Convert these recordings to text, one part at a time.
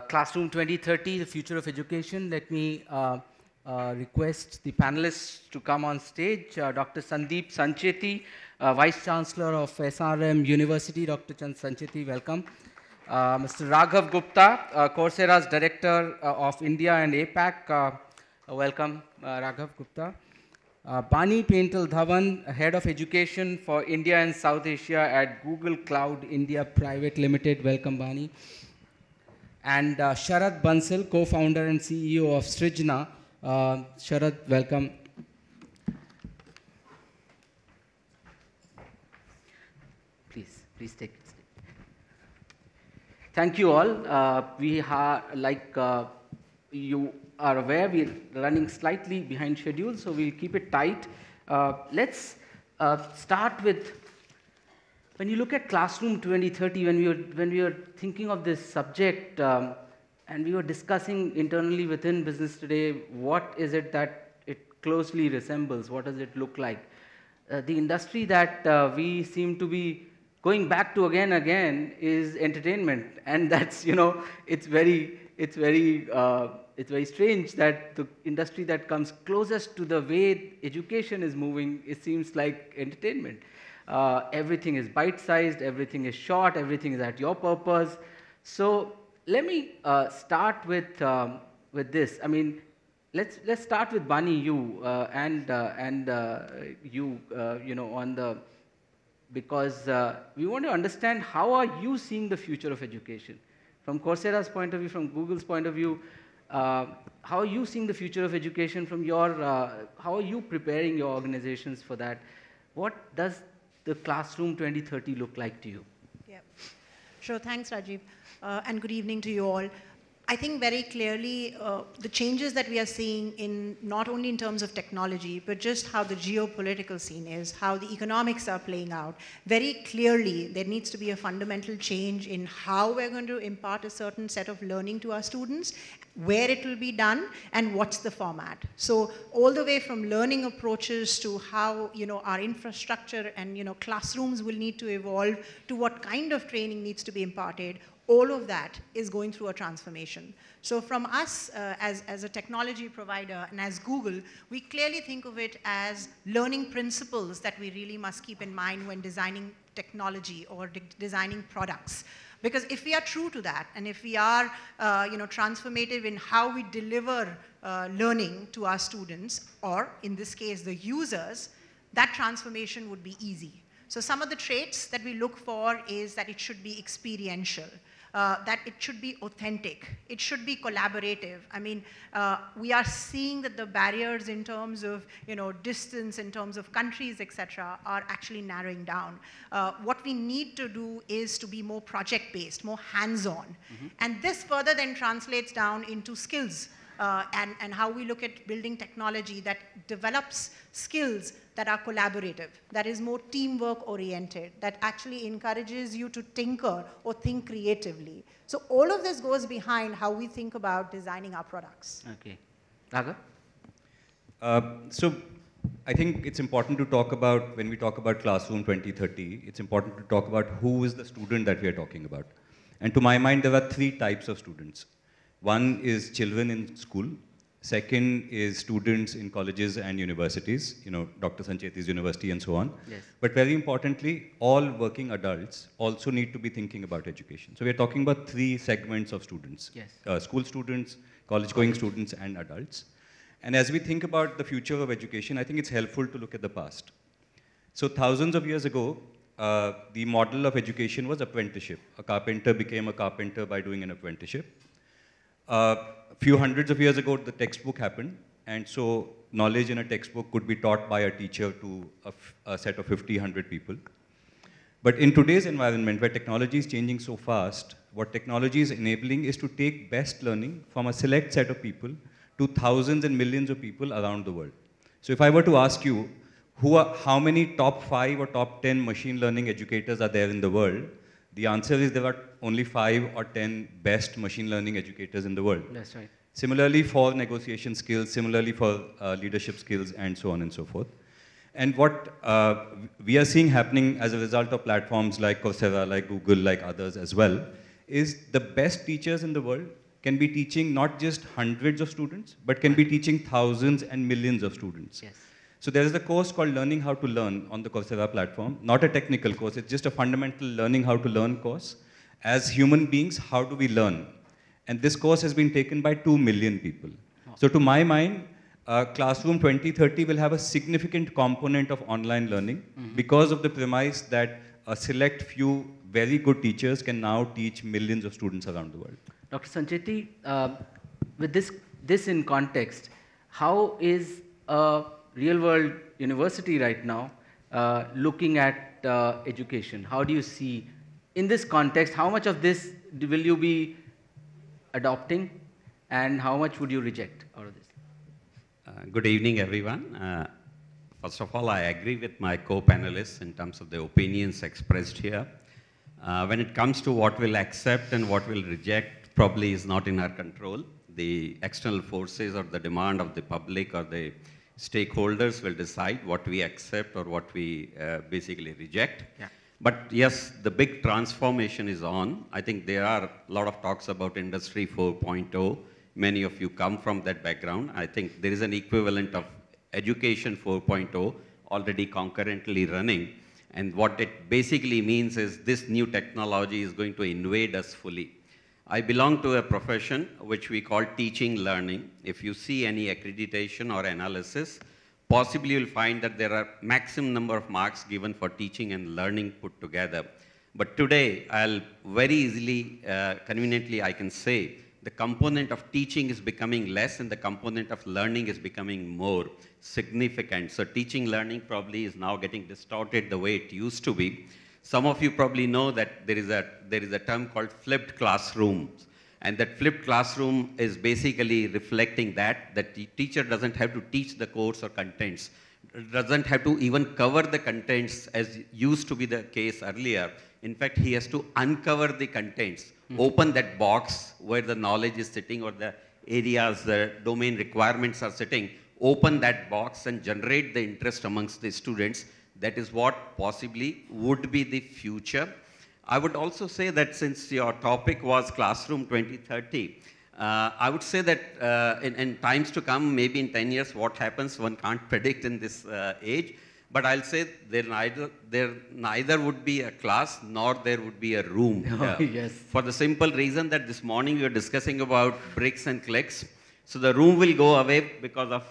Classroom 2030, the future of education. Let me request the panelists to come on stage. Dr. Sandeep Sancheti, Vice Chancellor of SRM University. Dr. Sancheti, welcome. Mr. Raghav Gupta, Coursera's Director of India and APAC. Welcome, Raghav Gupta. Bani Paintal Dhawan, Head of Education for India and South Asia at Google Cloud India Private Limited. Welcome, Bani. And Sharad Bansal, co-founder and CEO of SRNJA. Sharad, welcome. Please take it. Thank you all. We are, like you are aware, we're running slightly behind schedule, so we'll keep it tight. Let's start with, when you look at Classroom 2030, when we were thinking of this subject, and we were discussing internally within business today, what is it that it closely resembles? What does it look like? The industry that we seem to be going back to again and again is entertainment, and that's, it's very strange that the industry that comes closest to the way education is moving, it seems like entertainment. Everything is bite-sized, everything is short, everything is at your purpose. So let me start with this. I mean, let's start with Bani, you and you, on the, because we want to understand how are you seeing the future of education from Coursera's point of view, from Google's point of view. How are you seeing the future of education from your? How are you preparing your organizations for that? What does the Classroom 2030 look like to you? Yeah, sure. Thanks, Rajiv, and good evening to you all. I think very clearly the changes that we are seeing in not only in terms of technology, but just how the geopolitical scene is, how the economics are playing out. Very clearly, there needs to be a fundamental change in how we're going to impart a certain set of learning to our students, where it will be done, and what's the format. So all the way from learning approaches to how our infrastructure and classrooms will need to evolve to what kind of training needs to be imparted. All of that is going through a transformation. So from us as a technology provider and as Google, we clearly think of it as learning principles that we really must keep in mind when designing technology or designing products. Because if we are true to that, and if we are transformative in how we deliver learning to our students, or in this case, the users, that transformation would be easy. So some of the traits that we look for is that it should be experiential. That it should be authentic, it should be collaborative. I mean, we are seeing that the barriers in terms of distance, in terms of countries, etc., are actually narrowing down. What we need to do is to be more project-based, more hands-on. And this further then translates down into skills and how we look at building technology that develops skills that are collaborative, that is more teamwork oriented, that actually encourages you to tinker or think creatively. So all of this goes behind how we think about designing our products. Okay. Raghav? So I think it's important to talk about, when we talk about Classroom 2030, it's important to talk about who is the student that we are talking about. And to my mind, there are three types of students. One is children in school. Second is students in colleges and universities, Dr. Sancheti's university and so on. Yes. But very importantly, all working adults also need to be thinking about education. So we're talking about three segments of students. Yes. School students, college-going students, and adults. And as we think about the future of education, I think it's helpful to look at the past. So thousands of years ago, the model of education was apprenticeship. A carpenter became a carpenter by doing an apprenticeship. A few hundreds of years ago, the textbook happened, and so knowledge in a textbook could be taught by a teacher to a set of 50, 100 people. But in today's environment, where technology is changing so fast, what technology is enabling is to take best learning from a select set of people to thousands and millions of people around the world. So if I were to ask you, how many top 5 or top 10 machine learning educators are there in the world? The answer is there are only 5 or 10 best machine learning educators in the world. That's right. Similarly for negotiation skills, similarly for leadership skills, and so on and so forth. And what we are seeing happening as a result of platforms like Coursera, like Google, like others as well, is the best teachers in the world can be teaching not just hundreds of students, but can be teaching thousands and millions of students. Yes. So there is a course called Learning How to Learn on the Coursera platform, not a technical course, it's just a fundamental learning how to learn course. As human beings, how do we learn? And this course has been taken by 2 million people. So to my mind, Classroom 2030 will have a significant component of online learning because of the premise that a select few very good teachers can now teach millions of students around the world. Dr. Sancheti, with this in context, how is a real-world university right now looking at education? How do you see, in this context, how much of this will you be adopting and how much would you reject out of this? Good evening, everyone. First of all, I agree with my co-panelists in terms of the opinions expressed here. When it comes to what we'll accept and what we'll reject, probably is not in our control. The external forces or the demand of the public or the stakeholders will decide what we accept or what we basically reject. Yeah. But yes, the big transformation is on. I think there are a lot of talks about Industry 4.0. Many of you come from that background. I think there is an equivalent of Education 4.0 already concurrently running. And what it basically means is this new technology is going to invade us fully. I belong to a profession which we call teaching learning. If you see any accreditation or analysis, possibly you'll find that there are maximum number of marks given for teaching and learning put together. But today, I'll very easily, conveniently, I can say, the component of teaching is becoming less and the component of learning is becoming more significant. So teaching learning probably is now getting distorted the way it used to be. Some of you probably know that there is a term called flipped classrooms. And that flipped classroom is basically reflecting that the teacher doesn't have to teach the course or contents, doesn't have to even cover the contents as used to be the case earlier. In fact, he has to uncover the contents, open that box where the knowledge is sitting or the areas, the domain requirements are sitting, open that box and generate the interest amongst the students. That is what possibly would be the future. I would also say that since your topic was Classroom 2030, I would say that in times to come, maybe in 10 years, what happens, one can't predict in this age. But I'll say there neither would be a class nor there would be a room. Oh, yes. For the simple reason that this morning we were discussing about bricks and clicks. So the room will go away because of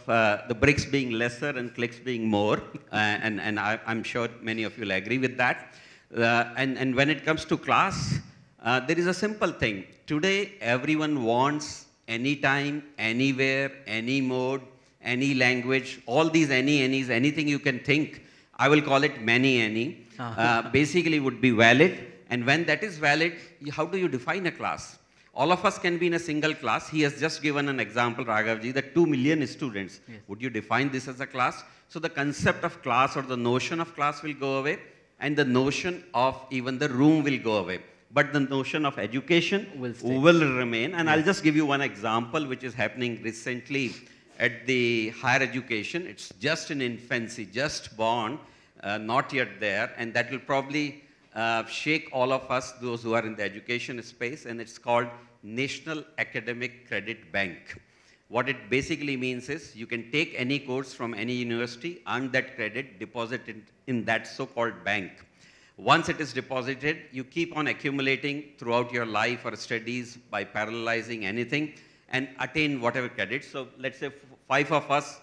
the bricks being lesser and clicks being more. And I'm sure many of you will agree with that. And when it comes to class, there is a simple thing. Today, everyone wants anytime, anywhere, any mode, any language, all these any's, anything you can think. I will call it any. Basically would be valid. And when that is valid, how do you define a class? All of us can be in a single class. He has just given an example, Raghavji, that 2 million students. Yes. Would you define this as a class? So the concept of class or the notion of class will go away. And the notion of even the room will go away. But the notion of education will remain. And yes. I'll just give you one example which is happening recently at the higher education. It's just in infancy, just born, not yet there. And that will probably shake all of us, those who are in the education space. And it's called National Academic Credit Bank. What it basically means is you can take any course from any university, earn that credit, deposit it in that so-called bank. Once it is deposited, you keep on accumulating throughout your life or studies by parallelizing anything and attain whatever credit. So let's say 5 of us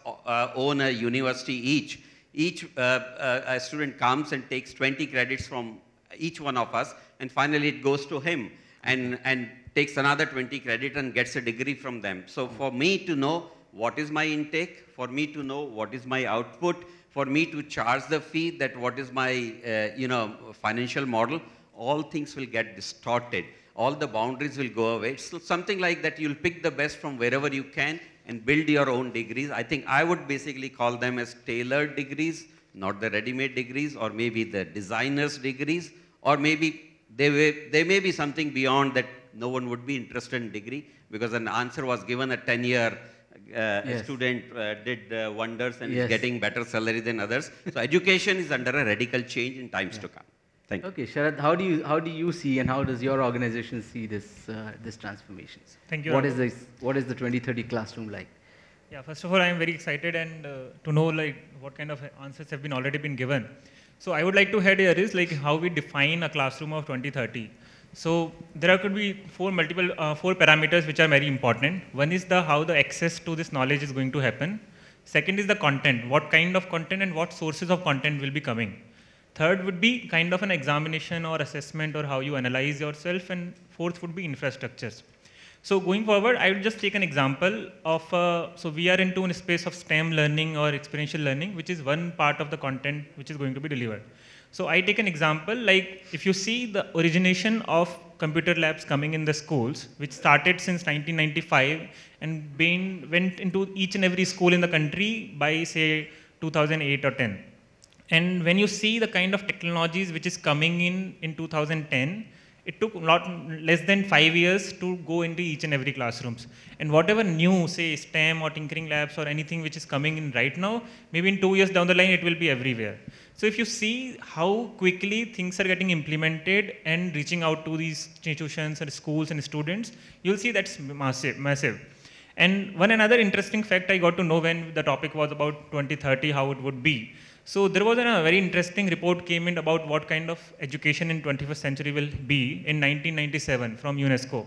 own a university each. Each a student comes and takes 20 credits from each one of us, and finally it goes to him and takes another 20 credit and gets a degree from them. So for me to know what is my intake, for me to know what is my output, for me to charge the fee, that what is my financial model, all things will get distorted. All the boundaries will go away. So something like that, you'll pick the best from wherever you can and build your own degrees. I think I would basically call them as tailored degrees, not the ready-made degrees, or maybe the designer's degrees, or maybe there may be something beyond that. No one would be interested in degree because an answer was given, a 10-year yes. student did wonders and yes. is getting better salary than others. So education is under a radical change in times to come. Thank you. Okay, Sharad, how do you see and how does your organization see this transformations? Thank you. What is the 2030 classroom like? Yeah, first of all, I am very excited and to know like what kind of answers have been already been given. So I would like to head here is like how we define a classroom of 2030. So there could be four parameters which are very important. One is how the access to this knowledge is going to happen. Second is the content, what kind of content and what sources of content will be coming. Third would be kind of an examination or assessment or how you analyze yourself, and fourth would be infrastructures. So going forward, I will just take an example of, so we are into a space of STEM learning or experiential learning, which is one part of the content which is going to be delivered. So I take an example, like if you see the origination of computer labs coming in the schools, which started since 1995 and went into each and every school in the country by say 2008 or 10. And when you see the kind of technologies which is coming in 2010, it took less than 5 years to go into each and every classrooms. And whatever new, say STEM or tinkering labs or anything which is coming in right now, maybe in 2 years down the line, it will be everywhere. So if you see how quickly things are getting implemented and reaching out to these institutions and schools and students, you'll see that's massive. And one another interesting fact I got to know when the topic was about 2030, how it would be. So there was a very interesting report came in about what kind of education in 21st century will be in 1997 from UNESCO.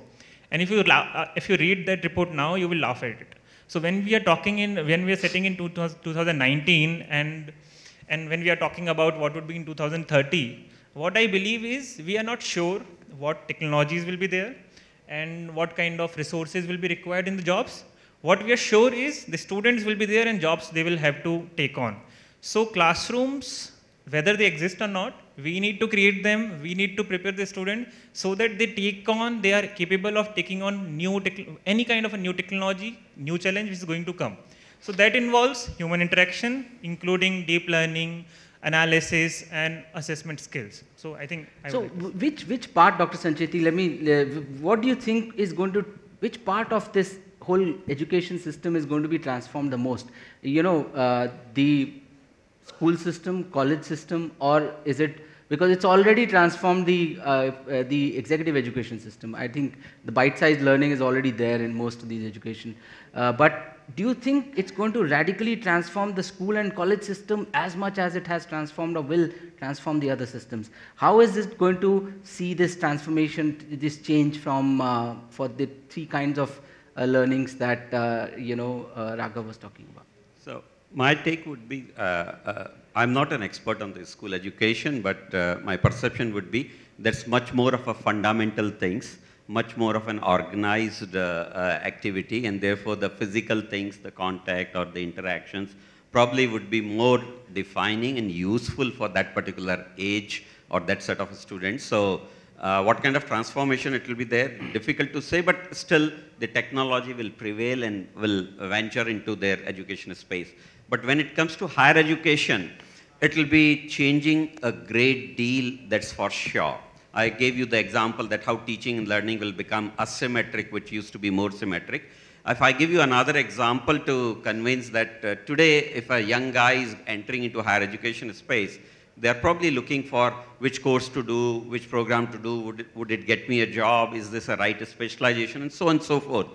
And if you read that report now, you will laugh at it. So when we are sitting in 2019 and when we are talking about what would be in 2030, what I believe is we are not sure what technologies will be there and what kind of resources will be required in the jobs. What we are sure is the students will be there and jobs they will have to take on. So classrooms, whether they exist or not, we need to create them, we need to prepare the student so that they are capable of taking on any kind of a new technology, new challenge which is going to come. So that involves human interaction, including deep learning, analysis, and assessment skills. So I think which part, Dr. Sancheti, what do you think is which part of this whole education system is going to be transformed the most? The school system, college system, or is it, because it's already transformed the executive education system. I think the bite-sized learning is already there in most of these education. But do you think it's going to radically transform the school and college system as much as it has transformed or will transform the other systems? How is it going to see this transformation, this change from for the three kinds of learnings that Raghav was talking about? So my take would be, I'm not an expert on the school education, but my perception would be that's much more of a fundamental things, much more of an organized activity, and therefore the physical things, the contact or the interactions probably would be more defining and useful for that particular age or that set of students. So what kind of transformation it will be there, difficult to say, but still the technology will prevail and will venture into their education space. But when it comes to higher education, it will be changing a great deal, that's for sure. I gave you the example that how teaching and learning will become asymmetric, which used to be more symmetric. If I give you another example to convince that today, if a young guy is entering into higher education space, they're probably looking for which course to do, which program to do, would it get me a job, is this a right specialization, and so on and so forth.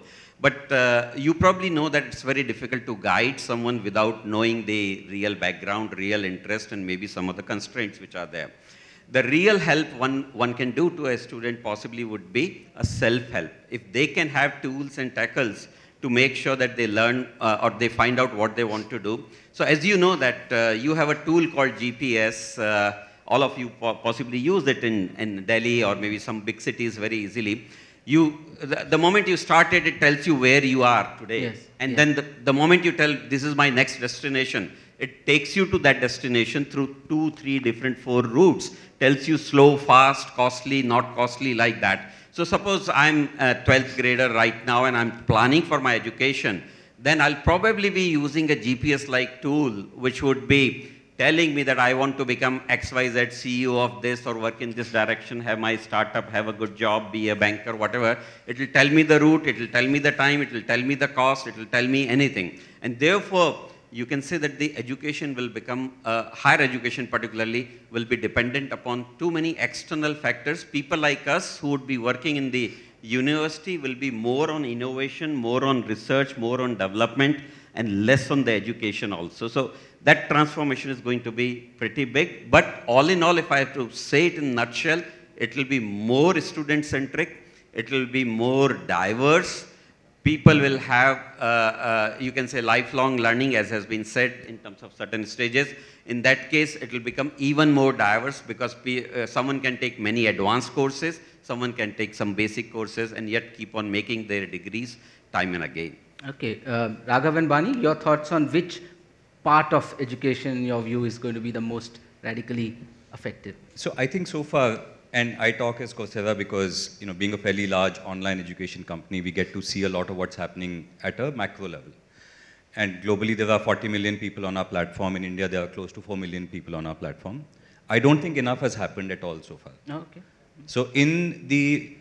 But you probably know that it's very difficult to guide someone without knowing the real background, real interest, and maybe some of the constraints which are there. The real help one can do to a student possibly would be a self-help. If they can have tools and tackles to make sure that they learn or they find out what they want to do. So as you know that you have a tool called GPS, all of you possibly use it in Delhi or maybe some big cities very easily. The moment you started, it tells you where you are today. Yes. And then the moment you tell, this is my next destination, it takes you to that destination through 2, 3 different 4 routes. Tells you slow, fast, costly, not costly, like that. So suppose I'm a 12th grader right now and I'm planning for my education, then I'll probably be using a GPS-like tool which would be telling me that I want to become XYZ CEO of this or work in this direction, have my startup, have a good job, be a banker, whatever. It will tell me the route, it will tell me the time, it will tell me the cost, it will tell me anything. And therefore, you can say that the education will become, higher education particularly, will be dependent upon too many external factors. People like us who would be working in the university will be more on innovation, more on research, more on development, and less on the education also. So that transformation is going to be pretty big. But all in all, if I have to say it in a nutshell, it will be more student-centric, it will be more diverse. People will have, you can say, lifelong learning, as has been said in terms of certain stages. In that case, it will become even more diverse because someone can take many advanced courses, someone can take some basic courses, and yet keep on making their degrees time and again. Okay, Raghav and Bani, your thoughts on which part of education, in your view, is going to be the most radically affected? So I think so far, and I talk as Coursera because, being a fairly large online education company, we get to see a lot of what's happening at a macro level. And globally, there are 40 million people on our platform. In India, there are close to 4 million people on our platform. I don't think enough has happened at all so far. Okay. So in the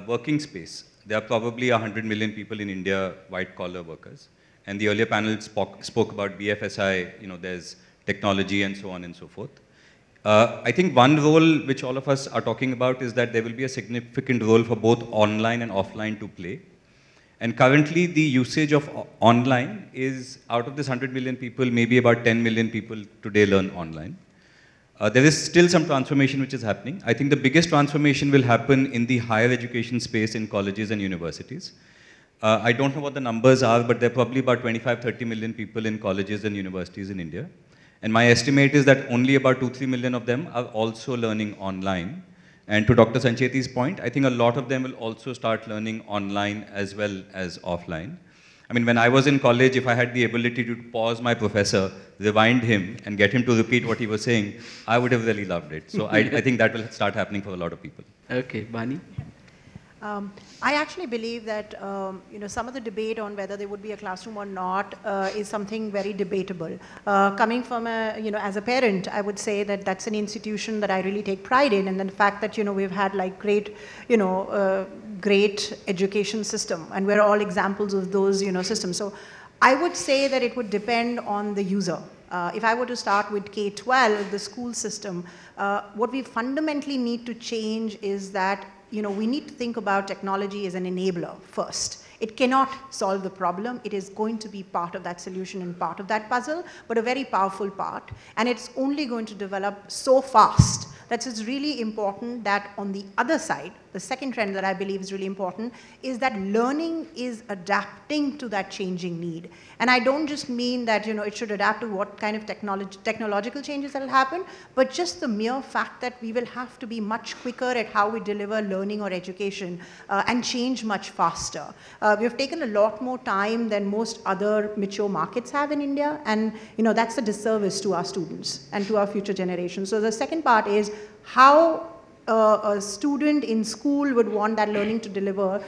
working space, there are probably 100 million people in India, white-collar workers. And the earlier panel spoke about BFSI, there's technology and so on and so forth. I think one role which all of us are talking about is that there will be a significant role for both online and offline to play. And currently, the usage of online is, out of this 100 million people, maybe about 10 million people today learn online. There is still some transformation which is happening. I think the biggest transformation will happen in the higher education space in colleges and universities. I don't know what the numbers are, but there are probably about 25-30 million people in colleges and universities in India. And my estimate is that only about 2-3 million of them are also learning online. And to Dr. Sancheti's point, I think a lot of them will also start learning online as well as offline. I mean, when I was in college, if I had the ability to pause my professor, rewind him, and get him to repeat what he was saying, I would have really loved it. So I think that will start happening for a lot of people. Okay, Bani? I actually believe that some of the debate on whether there would be a classroom or not is something very debatable. Coming from as a parent, I would say that that's an institution that I really take pride in, and then the fact that we've had like great education system, and we're all examples of those systems. So I would say that it would depend on the user. If I were to start with K-12, the school system, what we fundamentally need to change is that we need to think about technology as an enabler first. It cannot solve the problem. It is going to be part of that solution and part of that puzzle, but a very powerful part. And it's only going to develop so fast that it's really important that on the other side, the second trend that I believe is really important is that learning is adapting to that changing need. And I don't just mean that it should adapt to what kind of technological changes that will happen, but just the mere fact that we will have to be much quicker at how we deliver learning or education and change much faster. We have taken a lot more time than most other mature markets have in India, and that's a disservice to our students and to our future generations. So the second part is how a student in school would want that learning to deliver.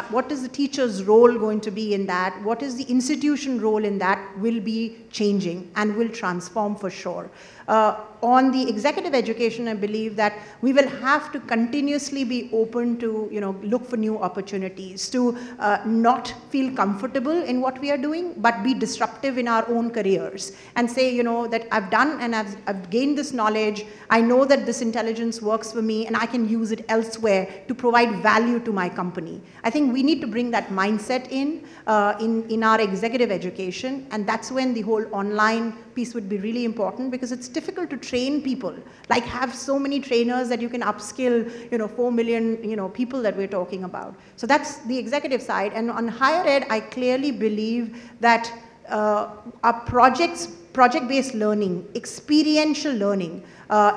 What is the teacher's role going to be in that? What is the institution role in that will be changing and will transform for sure. On the executive education, I believe that we will have to continuously be open to, look for new opportunities, to not feel comfortable in what we are doing, but be disruptive in our own careers and say, that I've done and I've gained this knowledge. I know that this intelligence works for me and I can use it elsewhere to provide value to my company. I think we need to bring that mindset in our executive education, and that's when the whole online piece would be really important, because it's difficult to train people, like have so many trainers that you can upskill, 4 million, people that we're talking about. So that's the executive side. And on higher ed, I clearly believe that our project-based learning, experiential learning,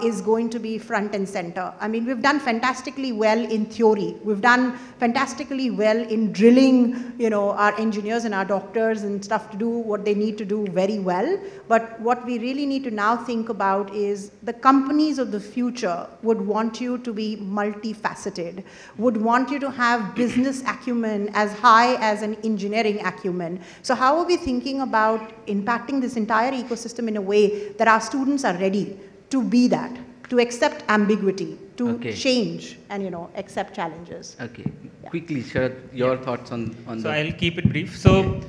is going to be front and center. I mean, we've done fantastically well in theory. We've done fantastically well in drilling, our engineers and our doctors and stuff to do what they need to do very well. But what we really need to now think about is the companies of the future would want you to be multifaceted, would want you to have business acumen as high as an engineering acumen. So how are we thinking about impacting this entire ecosystem in a way that our students are ready to be that, to accept ambiguity, to change and, accept challenges. Okay. Yeah. Quickly, Sharad, your thoughts on So I'll keep it brief. So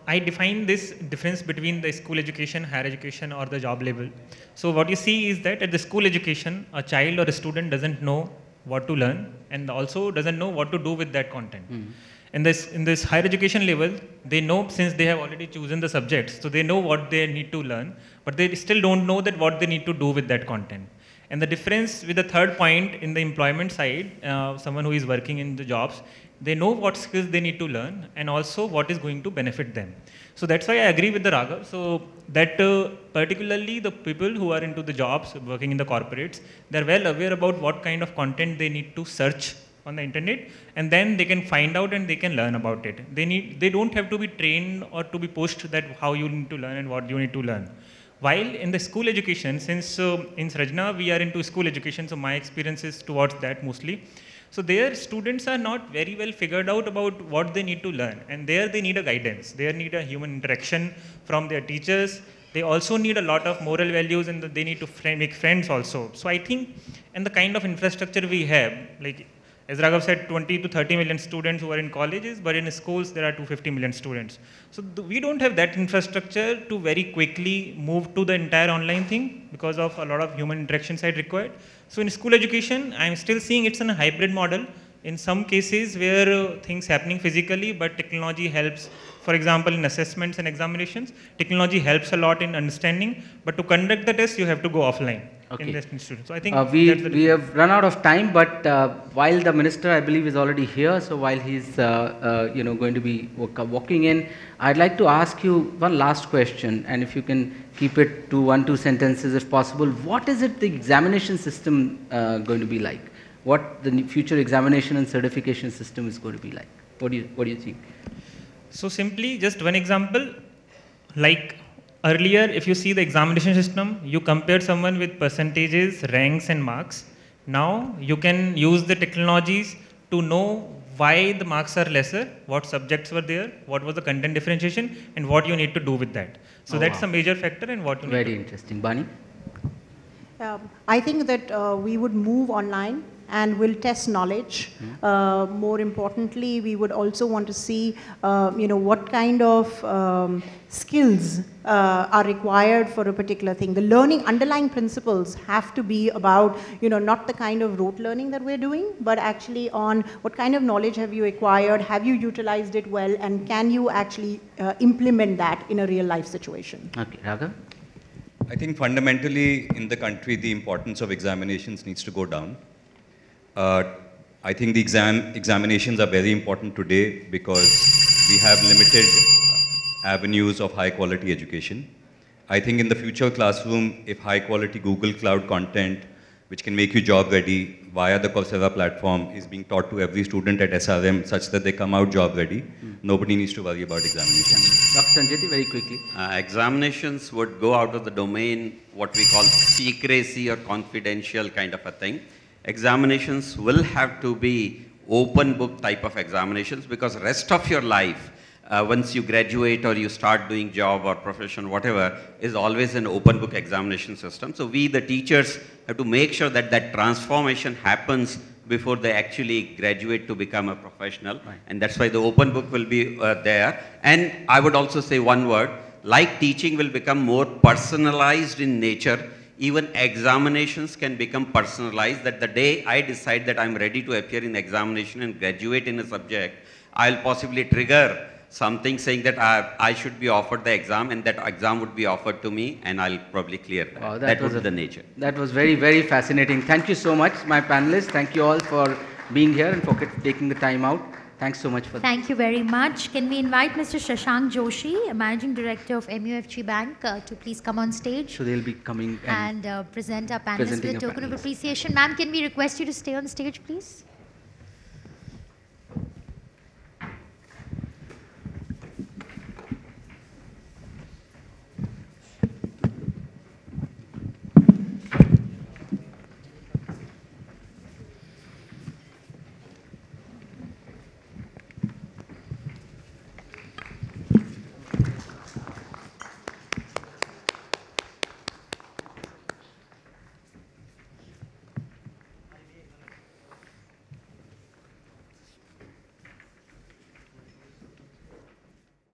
I define this difference between the school education, higher education, or the job level. So what you see is that at the school education, a child or a student doesn't know what to learn and also doesn't know what to do with that content. In this higher education level, they know, since they have already chosen the subjects, so they know what they need to learn, but they still don't know that what they need to do with that content. And the difference with the third point in the employment side, someone who is working in the jobs, they know what skills they need to learn and also what is going to benefit them. So that's why I agree with the Raghav. So that particularly the people who are into the jobs, working in the corporates, they're well aware about what kind of content they need to search on the internet, and then they can find out and they can learn about it. They don't have to be trained or to be pushed that how you need to learn and what you need to learn. While in the school education, since in SRNJA we are into school education, so my experience is towards that mostly. So there students are not very well figured out about what they need to learn, and there they need a guidance. They need a human interaction from their teachers. They also need a lot of moral values, and they need to make friends also. So I think, and the kind of infrastructure we have, like as Raghav said, 20 to 30 million students who are in colleges, but in schools there are 250 million students. So we don't have that infrastructure to very quickly move to the entire online thing because of a lot of human interaction side required. So in school education, I'm still seeing it's in a hybrid model. In some cases where things happening physically, but technology helps. For example, in assessments and examinations, technology helps a lot in understanding, but to conduct the test, you have to go offline in this institution. So I think we have run out of time, but while the minister, I believe, is already here, so while he's going to be walking in, I'd like to ask you one last question, and if you can keep it to 1-2 sentences if possible. What is it the examination system going to be like? What the future examination and certification system is going to be like? What do you think? So simply, just one example, like earlier, if you see the examination system, you compare someone with percentages, ranks and marks. Now you can use the technologies to know why the marks are lesser, what subjects were there, what was the content differentiation, and what you need to do with that. So that's a major factor in what you need to do. Very interesting. Bani? I think that we would move online and will test knowledge. More importantly, we would also want to see, what kind of skills are required for a particular thing. The learning underlying principles have to be about, not the kind of rote learning that we're doing, but actually on what kind of knowledge have you acquired, have you utilized it well, and can you actually implement that in a real life situation. Okay, Raghav? I think fundamentally in the country, the importance of examinations needs to go down. I think the examinations are very important today because we have limited avenues of high quality education. I think in the future classroom, if high quality Google Cloud content, which can make you job ready via the Coursera platform, is being taught to every student at SRM such that they come out job ready, nobody needs to worry about examinations. Dr. Sancheti, very quickly. Examinations would go out of the domain, what we call secrecy or confidential kind of a thing. Examinations will have to be open book type of examinations, because rest of your life, once you graduate or you start doing job or profession, whatever, is always an open book examination system. So we, the teachers, have to make sure that that transformation happens before they actually graduate to become a professional. Right. And that's why the open book will be there. And I would also say one word, like teaching will become more personalized in nature, even examinations can become personalized, that the day I decide that I'm ready to appear in examination and graduate in a subject, I'll possibly trigger something saying that I should be offered the exam, and that exam would be offered to me, and I'll probably clear that. Oh, that was the nature. That was very, very fascinating. Thank you so much, my panelists. Thank you all for being here and for taking the time out. Thanks so much for that. Thank you very much. Can we invite Mr. Shashank Joshi, Managing Director of MUFG Bank, to please come on stage? So they'll be coming and present our panelists with a token of appreciation. Ma'am, can we request you to stay on stage, please?